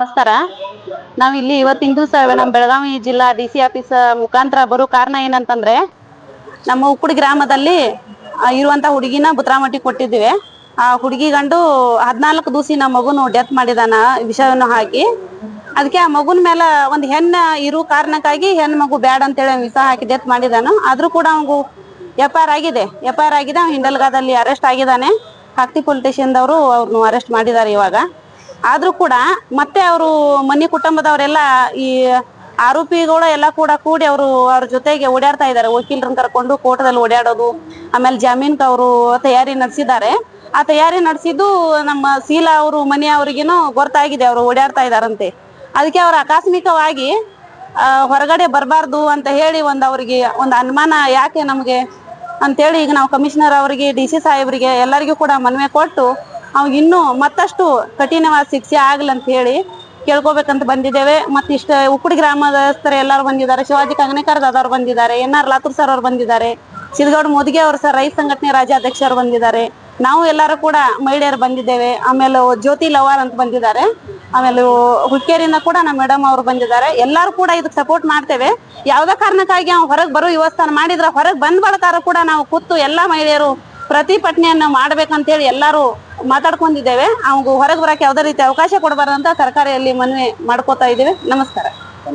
ನಮಸ್ಕಾರ. ನಾವಿಲ್ಲಿ ಇವತ್ತಿನ ದಿವಸ ನಮ್ಮ ಬೆಳಗಾವಿ ಜಿಲ್ಲಾ DC ಆಫೀಸ್ ಮುಖಾಂತರ ಬರೋ ಕಾರಣ ಏನಂತಂದ್ರೆ, ನಮ್ಮ ಉಕ್ಕುಡಿ ಗ್ರಾಮದಲ್ಲಿ ಇರುವಂತ ಹುಡುಗಿನ ಬುತ್ರಾಮಟ್ಟಿ ಕೊಟ್ಟಿದ್ದೀವಿ. ಆ ಹುಡುಗಿ ಗಂಡು 14 ದಿವಸ ನಮ್ಮ ಮಗುನು ಡೆತ್ ಮಾಡಿದಾನ ವಿಷವನ್ನು ಹಾಕಿ. ಅದಕ್ಕೆ ಆ ಮಗುನ ಮೇಲೆ ಒಂದು ಹೆಣ್ಣು ಇರೋ ಕಾರಣಕ್ಕಾಗಿ ಹೆಣ್ಣು ಮಗು ಬ್ಯಾಡ ಅಂತೇಳಿ ವಿಷ ಹಾಕಿ ಡೆತ್ ಮಾಡಿದಾನು. ಆದ್ರೂ ಕೂಡ ಅವನು FIR ಆಗಿದೆ. ಅವ್ನು ಹಿಂಡಲ್ಗಾದಲ್ಲಿ ಅರೆಸ್ಟ್ ಆಗಿದ್ದಾನೆ. ಕಾಕ್ತಿ ಪೊಲೀಸ್ ಸ್ಟೇಷನ್ದವರು ಅವ್ರನ್ನು ಅರೆಸ್ಟ್ ಮಾಡಿದ್ದಾರೆ ಇವಾಗ. ಆದ್ರೂ ಕೂಡ ಮತ್ತೆ ಅವರು ಮನೆ ಕುಟುಂಬದವರೆಲ್ಲ ಈ ಆರೋಪಿಗಳು ಎಲ್ಲ ಕೂಡ ಕೂಡಿ ಅವ್ರ ಜೊತೆಗೆ ಓಡಾಡ್ತಾ ಇದ್ದಾರೆ. ವಕೀಲರನ್ನ ಕರ್ಕೊಂಡು ಕೋರ್ಟ್ದಲ್ಲಿ ಓಡಾಡೋದು, ಆಮೇಲೆ ಜಾಮೀನ್ಗೆ ಅವರು ತಯಾರಿ ನಡೆಸಿದ್ದಾರೆ. ಆ ತಯಾರಿ ನಡೆಸಿದ್ದು ನಮ್ಮ ಶೀಲಾ ಅವರು ಮನೆಯವ್ರಿಗೇನು ಗೊತ್ತಾಗಿದೆ, ಅವರು ಓಡಾಡ್ತಾ ಇದಾರಂತೆ. ಅದಕ್ಕೆ ಅವ್ರು ಆಕಸ್ಮಿಕವಾಗಿ ಹೊರಗಡೆ ಬರಬಾರ್ದು ಅಂತ ಹೇಳಿ ಅವ್ರಿಗೆ ಒಂದು ಅನುಮಾನ ಯಾಕೆ ನಮಗೆ ಅಂತೇಳಿ ಈಗ ನಾವು ಕಮಿಷನರ್ ಅವರಿಗೆ, DC ಸಾಹೇಬರಿಗೆ ಎಲ್ಲರಿಗೂ ಕೂಡ ಮನವಿ ಕೊಟ್ಟು ಅವ್ಗೆ ಇನ್ನೂ ಮತ್ತಷ್ಟು ಕಠಿಣವಾದ ಶಿಕ್ಷೆ ಆಗ್ಲಿ ಅಂತ ಹೇಳಿ ಕೇಳ್ಕೊಬೇಕಂತ ಬಂದಿದ್ದೇವೆ. ಮತ್ತಿಷ್ಟ ಉಕ್ಕುಡಿ ಗ್ರಾಮದಸ್ಥರು ಎಲ್ಲರೂ ಬಂದಿದ್ದಾರೆ. ಶಿವಾಜಿ ಕಂಗನೇಕರ್ ದಾದವ್ರು ಬಂದಿದ್ದಾರೆ, NR ಲಾತೂರ್ ಸರ್ ಅವ್ರು ಬಂದಿದ್ದಾರೆ, ಸಿದ್ಗೌಡ ಮೋದಿಗೆ ಅವರು ಸರ್ ರೈತ ಸಂಘಟನೆ ರಾಜ್ಯಾಧ್ಯಕ್ಷರು ಬಂದಿದ್ದಾರೆ. ನಾವು ಎಲ್ಲರೂ ಕೂಡ ಮಹಿಳೆಯರು ಬಂದಿದ್ದೇವೆ. ಆಮೇಲೆ ಜ್ಯೋತಿ ಲವಾರ್ ಅಂತ ಬಂದಿದ್ದಾರೆ. ಆಮೇಲೆ ಹುಕ್ಕೇರಿಯಿಂದ ಕೂಡ ನಮ್ಮ ಮೇಡಮ್ ಅವರು ಬಂದಿದ್ದಾರೆ. ಎಲ್ಲರೂ ಕೂಡ ಇದಕ್ಕೆ ಸಪೋರ್ಟ್ ಮಾಡ್ತೇವೆ. ಯಾವ್ದೇ ಕಾರಣಕ್ಕಾಗಿ ಅವ್ನು ಹೊರಗೆ ಬರೋ ವ್ಯವಸ್ಥಾನ ಮಾಡಿದ್ರೆ ಹೊರಗೆ ಬಂದ ಬಳಕಾರ ಕೂಡ ನಾವು ಕೂತು ಎಲ್ಲಾ ಮಹಿಳೆಯರು ಪ್ರತಿಭಟನೆಯನ್ನು ಮಾಡ್ಬೇಕಂತೇಳಿ ಎಲ್ಲರೂ ಮಾತಾಡ್ಕೊಂಡಿದ್ದೇವೆ. ಅವ್ಗೆ ಹೊರಗೆ ಬರಕ್ಕೆ ಯಾವುದೇ ರೀತಿ ಅವಕಾಶ ಕೊಡಬಾರ್ದಂತ ಸರ್ಕಾರಿಯಲ್ಲಿ ಮನವಿ ಮಾಡ್ಕೋತಾ ಇದ್ದೀವಿ. ನಮಸ್ಕಾರ.